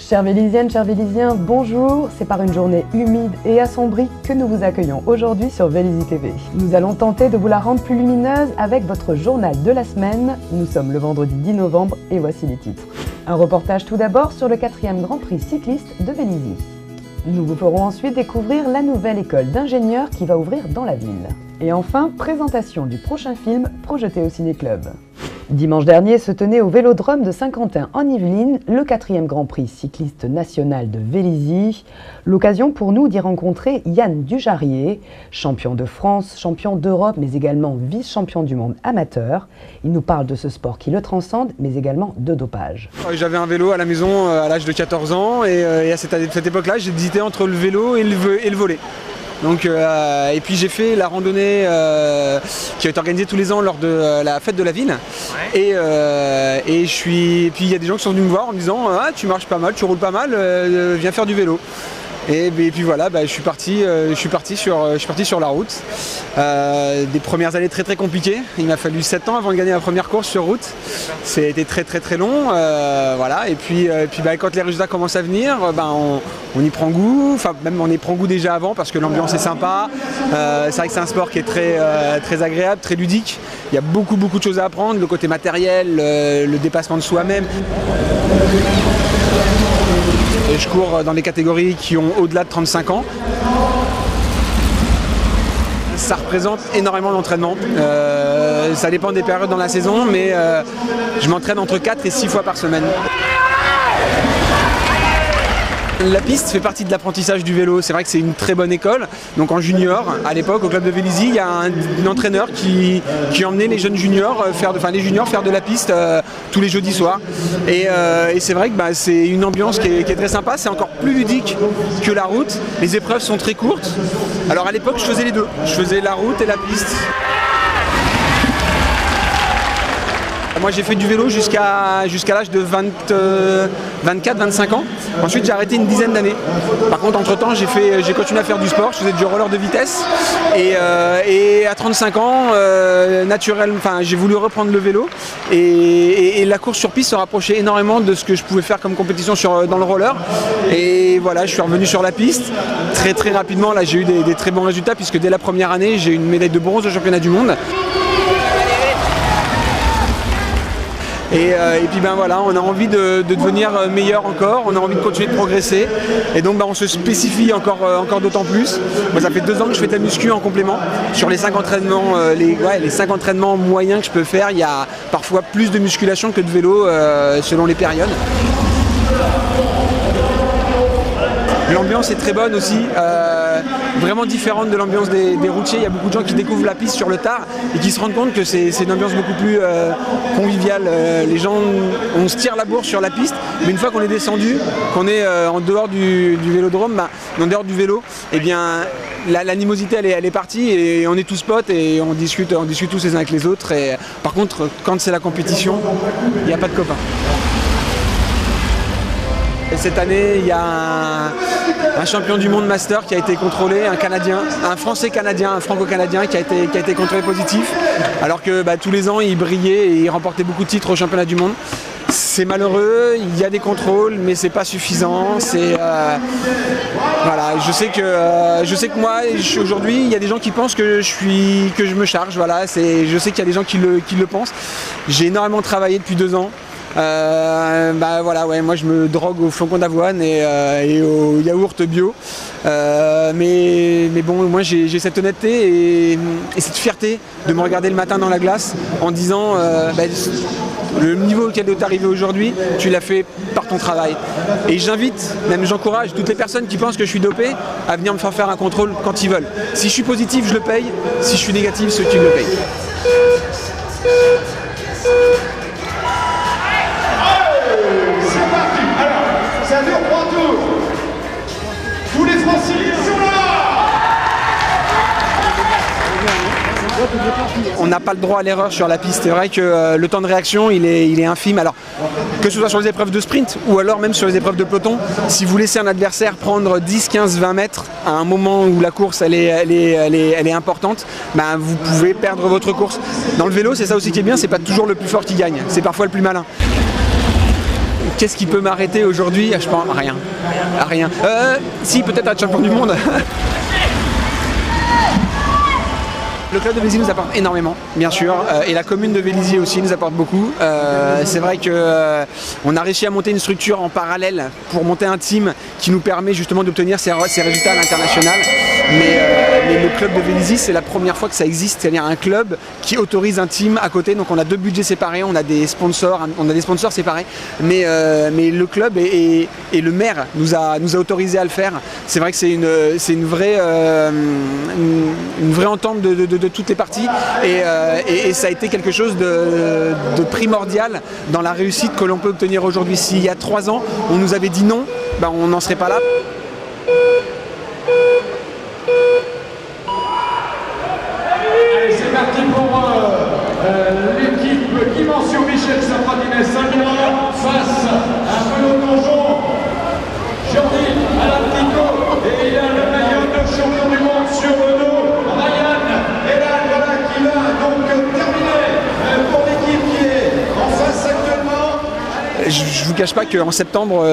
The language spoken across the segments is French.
Chères Vélisiennes, chers Vélisiens, bonjour. C'est par une journée humide et assombrie que nous vous accueillons aujourd'hui sur Vélizy TV. Nous allons tenter de vous la rendre plus lumineuse avec votre journal de la semaine. Nous sommes le vendredi 10 novembre et voici les titres. Un reportage tout d'abord sur le 4e Grand Prix cycliste de Vélizy. Nous vous ferons ensuite découvrir la nouvelle école d'ingénieurs qui va ouvrir dans la ville. Et enfin, présentation du prochain film projeté au Ciné-Club. Dimanche dernier se tenait au Vélodrome de Saint-Quentin en Yvelines le 4e Grand Prix cycliste national de Vélizy. L'occasion pour nous d'y rencontrer Yann Dujarrier, champion de France, champion d'Europe, mais également vice-champion du monde amateur. Il nous parle de ce sport qui le transcende, mais également de dopage. J'avais un vélo à la maison à l'âge de 14 ans et à cette époque-là, j'hésitais entre le vélo et le volley. Donc, et puis j'ai fait la randonnée qui est organisée tous les ans lors de la fête de la ville. Ouais. Et puis il y a des gens qui sont venus me voir en me disant ah, tu marches pas mal, tu roules pas mal, viens faire du vélo. Et puis voilà, je suis parti sur la route. Des premières années très très compliquées. Il m'a fallu 7 ans avant de gagner ma première course sur route. Ça a été très très très long. Voilà. Et puis quand les résultats commencent à venir, on y prend goût. Enfin même on y prend goût déjà avant parce que l'ambiance est sympa. C'est vrai que c'est un sport qui est très agréable, très ludique. Il y a beaucoup de choses à apprendre, le côté matériel, le dépassement de soi-même. Et je cours dans des catégories qui ont au-delà de 35 ans. Ça représente énormément d'entraînement. Ça dépend des périodes dans la saison, mais je m'entraîne entre 4 et 6 fois par semaine. La piste fait partie de l'apprentissage du vélo, c'est vrai que c'est une très bonne école. Donc en junior, à l'époque, au club de Vélizy, il y a un entraîneur qui emmenait les jeunes juniors, faire de la piste tous les jeudis soirs. Et c'est vrai que c'est une ambiance qui est très sympa, c'est encore plus ludique que la route. Les épreuves sont très courtes. Alors à l'époque, je faisais les deux, je faisais la route et la piste. Moi j'ai fait du vélo jusqu'à l'âge de 24-25 ans. Ensuite j'ai arrêté une dizaine d'années. Par contre entre temps j'ai continué à faire du sport, je faisais du roller de vitesse. Et à 35 ans, j'ai voulu reprendre le vélo. Et la course sur piste se rapprochait énormément de ce que je pouvais faire comme compétition dans le roller. Et voilà, je suis revenu sur la piste. Très très rapidement, là j'ai eu des très bons résultats puisque dès la première année j'ai eu une médaille de bronze au championnat du monde. Et puis voilà, on a envie de devenir meilleur encore, on a envie de continuer de progresser. Et donc on se spécifie encore d'autant plus. Moi ça fait 2 ans que je fais de la muscu en complément. Sur les 5 entraînements, les 5 entraînements moyens que je peux faire, il y a parfois plus de musculation que de vélo selon les périodes. L'ambiance est très bonne aussi, vraiment différente de l'ambiance des routiers. Il y a beaucoup de gens qui découvrent la piste sur le tard et qui se rendent compte que c'est une ambiance beaucoup plus conviviale. Les gens, on se tire la bourre sur la piste, mais une fois qu'on est descendu, qu'on est en dehors du vélodrome, en dehors du vélo, eh bien l'animosité elle est partie et on est tous potes et on discute tous les uns avec les autres. Et, par contre, quand c'est la compétition, il n'y a pas de copains. Et cette année, il y a un champion du monde master qui a été contrôlé, un Canadien, un Français-Canadien, un Franco-Canadien qui a été contrôlé positif, alors que tous les ans, il brillait et il remportait beaucoup de titres au championnat du monde. C'est malheureux, il y a des contrôles, mais c'est pas suffisant. Voilà, je sais que moi, aujourd'hui, il y a des gens qui pensent que je me charge. Voilà, je sais qu'il y a des gens qui le pensent. J'ai énormément travaillé depuis 2 ans. Voilà, ouais, moi je me drogue au flocon d'avoine et au yaourt bio. Mais bon, moi j'ai cette honnêteté et cette fierté de me regarder le matin dans la glace en disant le niveau auquel tu es arrivé aujourd'hui, tu l'as fait par ton travail. Et j'encourage toutes les personnes qui pensent que je suis dopé à venir me faire un contrôle quand ils veulent. Si je suis positif, je le paye. Si je suis négatif, ceux qui me le payent. Ça dure 3 tours. Tous les Franciliens sont là. On n'a pas le droit à l'erreur sur la piste. C'est vrai que le temps de réaction, il est infime. Alors, que ce soit sur les épreuves de sprint ou alors même sur les épreuves de peloton, si vous laissez un adversaire prendre 10, 15, 20 mètres à un moment où la course elle est importante, vous pouvez perdre votre course. Dans le vélo, c'est ça aussi qui est bien, c'est pas toujours le plus fort qui gagne, c'est parfois le plus malin. Qu'est-ce qui peut m'arrêter aujourd'hui? Je pense à rien. À rien. Si, peut-être être champion du monde. Le club de Vélizy nous apporte énormément, bien sûr, et la commune de Vélizy aussi nous apporte beaucoup. C'est vrai qu'on a réussi à monter une structure en parallèle pour monter un team qui nous permet justement d'obtenir ces résultats à l'international. Mais le club de Vélizy, c'est la première fois que ça existe, c'est-à-dire un club qui autorise un team à côté. Donc on a 2 budgets séparés, on a des sponsors séparés, mais le club et le maire nous a autorisé à le faire. C'est vrai que c'est une vraie entente de toutes les parties et ça a été quelque chose de primordial dans la réussite que l'on peut obtenir aujourd'hui. S'il y a 3 ans, on nous avait dit non, on n'en serait pas là. Allez, c'est parti pour l'équipe Dimension Michel Safradinès Saint-Laurent face à peloton jaune. Jordi à la Pico et il a le maillot de champion du monde sur le dos. Ryan est là, voilà qui va donc terminer pour l'équipe qui est en face actuellement. Je ne vous cache pas qu'en septembre,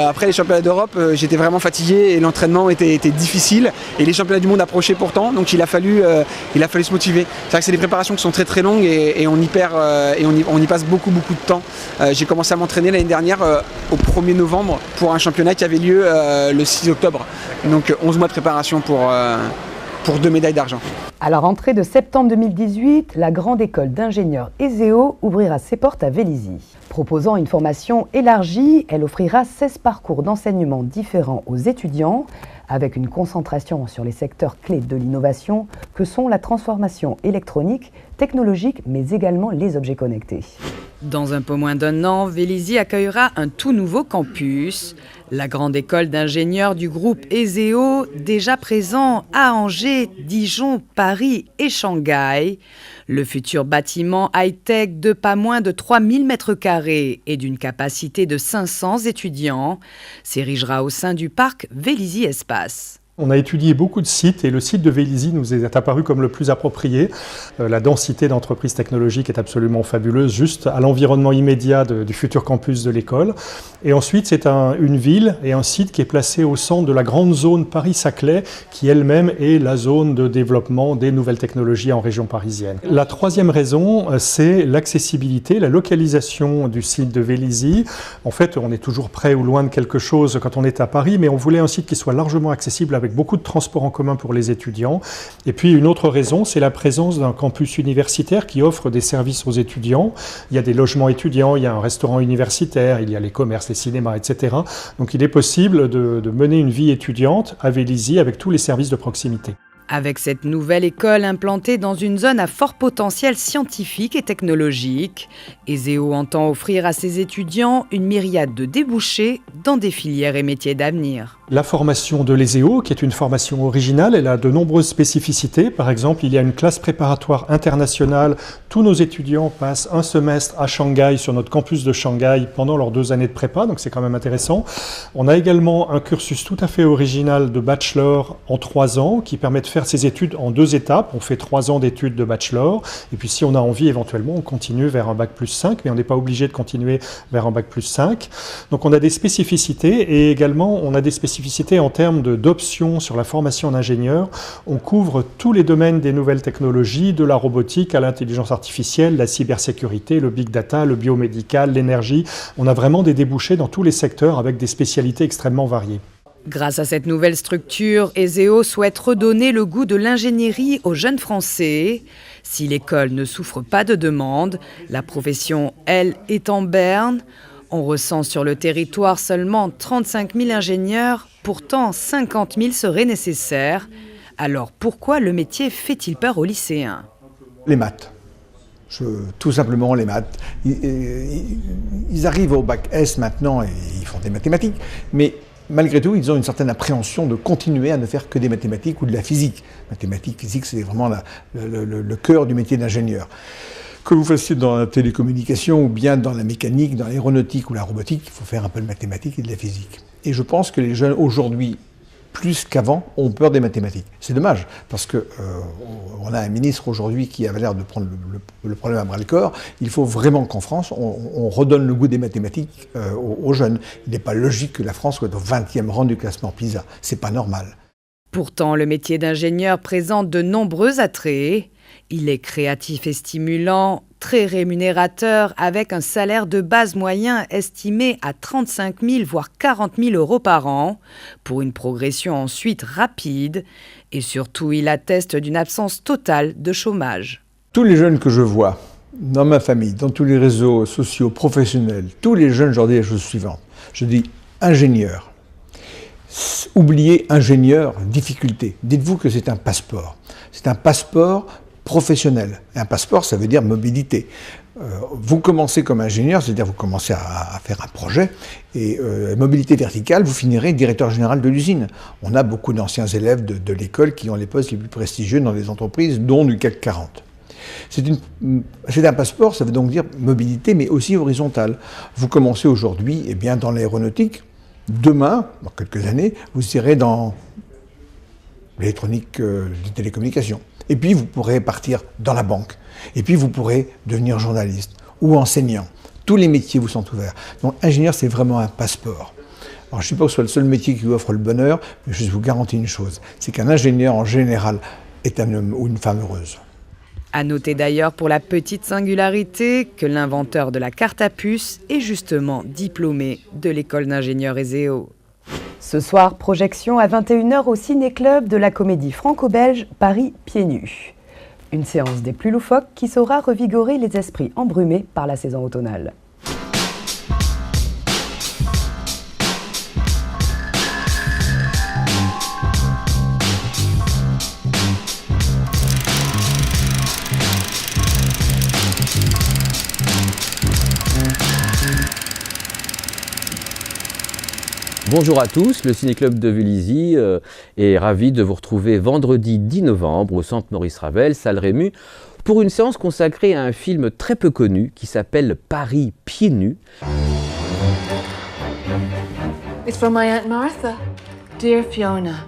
après les championnats d'Europe, j'étais vraiment fatigué et l'entraînement était difficile. Et les championnats du monde approchaient pourtant, donc il a fallu se motiver. C'est vrai que c'est des préparations qui sont très très longues et on y passe beaucoup de temps. J'ai commencé à m'entraîner l'année dernière au 1er novembre pour un championnat qui avait lieu le 6 octobre. Donc 11 mois de préparation pour 2 médailles d'argent. À la rentrée de septembre 2018, la grande école d'ingénieurs ESEO ouvrira ses portes à Vélizy. Proposant une formation élargie, elle offrira 16 parcours d'enseignement différents aux étudiants, avec une concentration sur les secteurs clés de l'innovation que sont la transformation électronique, technologique, mais également les objets connectés. Dans un peu moins d'1 an, Vélizy accueillera un tout nouveau campus, la grande école d'ingénieurs du groupe ESEO, déjà présent à Angers, Dijon, Paris et Shanghai. Le futur bâtiment high-tech de pas moins de 3000 m² et d'une capacité de 500 étudiants s'érigera au sein du parc Vélizy Espace. On a étudié beaucoup de sites et le site de Vélizy nous est apparu comme le plus approprié. La densité d'entreprises technologiques est absolument fabuleuse, juste à l'environnement immédiat du futur campus de l'école. Et ensuite, c'est une ville et un site qui est placé au centre de la grande zone Paris-Saclay, qui elle-même est la zone de développement des nouvelles technologies en région parisienne. La troisième raison, c'est l'accessibilité, la localisation du site de Vélizy. En fait, on est toujours près ou loin de quelque chose quand on est à Paris, mais on voulait un site qui soit largement accessible avec beaucoup de transports en commun pour les étudiants. Et puis une autre raison, c'est la présence d'un campus universitaire qui offre des services aux étudiants. Il y a des logements étudiants, il y a un restaurant universitaire, il y a les commerces, les cinémas, etc. Donc il est possible de mener une vie étudiante à Vélizy avec tous les services de proximité. Avec cette nouvelle école implantée dans une zone à fort potentiel scientifique et technologique, ESEO entend offrir à ses étudiants une myriade de débouchés dans des filières et métiers d'avenir. La formation de l'ESEO, qui est une formation originale, elle a de nombreuses spécificités. Par exemple, il y a une classe préparatoire internationale. Tous nos étudiants passent un semestre à Shanghai, sur notre campus de Shanghai, pendant leurs 2 années de prépa, donc c'est quand même intéressant. On a également un cursus tout à fait original de bachelor en 3 ans, qui permet de faire ses études en 2 étapes. On fait 3 ans d'études de bachelor, et puis si on a envie, éventuellement, on continue vers un bac plus 5, mais on n'est pas obligé de continuer vers un bac plus 5. Donc on a des spécificités, et également on a des spécificités en termes d'options sur la formation d'ingénieurs. On couvre tous les domaines des nouvelles technologies, de la robotique à l'intelligence artificielle, la cybersécurité, le big data, le biomédical, l'énergie. On a vraiment des débouchés dans tous les secteurs avec des spécialités extrêmement variées. Grâce à cette nouvelle structure, ESEO souhaite redonner le goût de l'ingénierie aux jeunes Français. Si l'école ne souffre pas de demande, la profession, elle, est en berne. On recense sur le territoire seulement 35 000 ingénieurs, pourtant 50 000 seraient nécessaires. Alors pourquoi le métier fait-il peur aux lycéens ? Les maths. Tout simplement les maths. Ils arrivent au bac S maintenant et ils font des mathématiques, mais malgré tout, ils ont une certaine appréhension de continuer à ne faire que des mathématiques ou de la physique. Mathématiques, physique, c'est vraiment le cœur du métier d'ingénieur. Que vous fassiez dans la télécommunication ou bien dans la mécanique, dans l'aéronautique ou la robotique, il faut faire un peu de mathématiques et de la physique. Et je pense que les jeunes aujourd'hui plus qu'avant, ont peur des mathématiques. C'est dommage, parce que on a un ministre aujourd'hui qui avait l'air de prendre le problème à bras-le-corps. Il faut vraiment qu'en France, on redonne le goût des mathématiques aux jeunes. Il n'est pas logique que la France soit au 20e rang du classement PISA. C'est pas normal. Pourtant, le métier d'ingénieur présente de nombreux attraits. Il est créatif et stimulant, très rémunérateur, avec un salaire de base moyen estimé à 35 000 voire 40 000 euros par an, pour une progression ensuite rapide. Et surtout, il atteste d'une absence totale de chômage. Tous les jeunes que je vois dans ma famille, dans tous les réseaux sociaux, professionnels, tous les jeunes, je leur dis les choses suivantes. Je dis ingénieur. Oubliez ingénieur, difficulté. Dites-vous que c'est un passeport. C'est un passeport professionnel. Et un passeport, ça veut dire mobilité. Vous commencez comme ingénieur, c'est-à-dire vous commencez à faire un projet, et mobilité verticale, vous finirez directeur général de l'usine. On a beaucoup d'anciens élèves de l'école qui ont les postes les plus prestigieux dans les entreprises, dont du CAC 40. C'est un passeport, ça veut donc dire mobilité, mais aussi horizontale. Vous commencez aujourd'hui dans l'aéronautique. Demain, dans quelques années, vous irez dans l'électronique, les télécommunications. Et puis, vous pourrez partir dans la banque. Et puis, vous pourrez devenir journaliste ou enseignant. Tous les métiers vous sont ouverts. Donc, ingénieur, c'est vraiment un passeport. Alors, je ne suis pas que ce soit le seul métier qui vous offre le bonheur, mais je vous garantis une chose, c'est qu'un ingénieur, en général, est un homme ou une femme heureuse. À noter d'ailleurs pour la petite singularité que l'inventeur de la carte à puce est justement diplômé de l'école d'ingénieurs ESEO. Ce soir, projection à 21h au Ciné-Club de la comédie franco-belge Paris pieds nus. Une séance des plus loufoques qui saura revigorer les esprits embrumés par la saison automnale. Bonjour à tous, le Ciné-Club de Vélizy est ravi de vous retrouver vendredi 10 novembre au Centre Maurice Ravel, salle Rému, pour une séance consacrée à un film très peu connu qui s'appelle Paris pieds nus. It's from my Aunt Martha. Dear Fiona,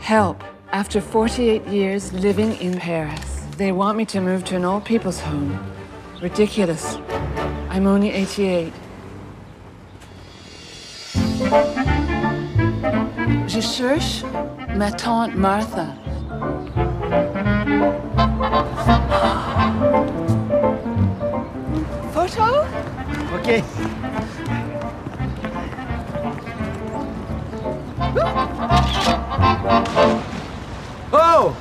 help. After 48 years living in Paris, they want me to move to an old people's home. Ridiculous. I'm only 88. Je cherche ma tante Martha. Photo? Ok. Oh!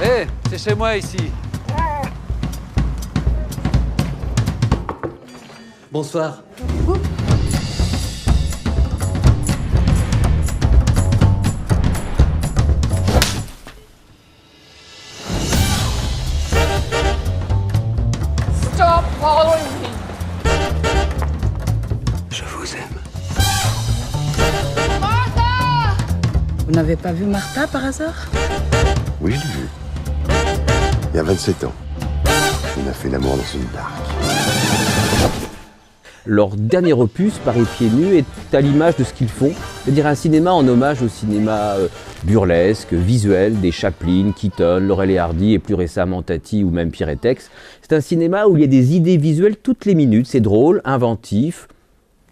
Hé, c'est chez moi ici. Bonsoir. Stop following me. Je vous aime. Martha! Vous n'avez pas vu Martha par hasard? Oui, je l'ai vu. Il y a 27 ans. On a fait l'amour dans une barque. Leur dernier opus, Paris pieds nus, est à l'image de ce qu'ils font, c'est-à-dire un cinéma en hommage au cinéma burlesque, visuel, des Chaplin, Keaton, Laurel et Hardy et plus récemment Tati ou même Pierre et Tex. C'est un cinéma où il y a des idées visuelles toutes les minutes, c'est drôle, inventif.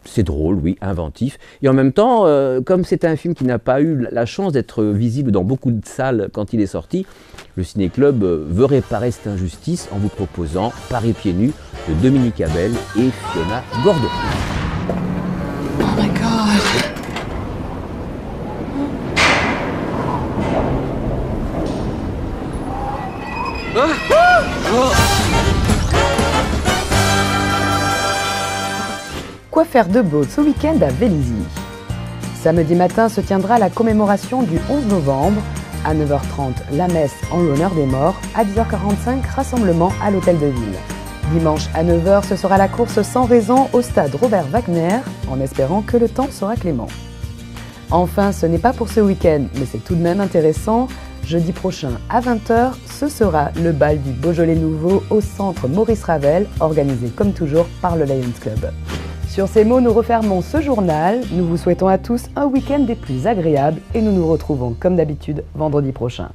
C'est drôle, oui, inventif. Et en même temps, comme c'est un film qui n'a pas eu la chance d'être visible dans beaucoup de salles quand il est sorti, le Ciné-Club veut réparer cette injustice en vous proposant Paris pieds nus de Dominique Abel et Fiona Gordon. Oh my God. Quoi faire de beau ce week-end à Vélizy? Samedi matin se tiendra la commémoration du 11 novembre. À 9h30, la messe en l'honneur des morts. À 10h45, rassemblement à l'Hôtel de Ville. Dimanche à 9h, ce sera la course sans raison au stade Robert Wagner, en espérant que le temps sera clément. Enfin, ce n'est pas pour ce week-end, mais c'est tout de même intéressant. Jeudi prochain à 20h, ce sera le bal du Beaujolais Nouveau au centre Maurice Ravel, organisé comme toujours par le Lions Club. Sur ces mots, nous refermons ce journal. Nous vous souhaitons à tous un week-end des plus agréables et nous nous retrouvons comme d'habitude vendredi prochain.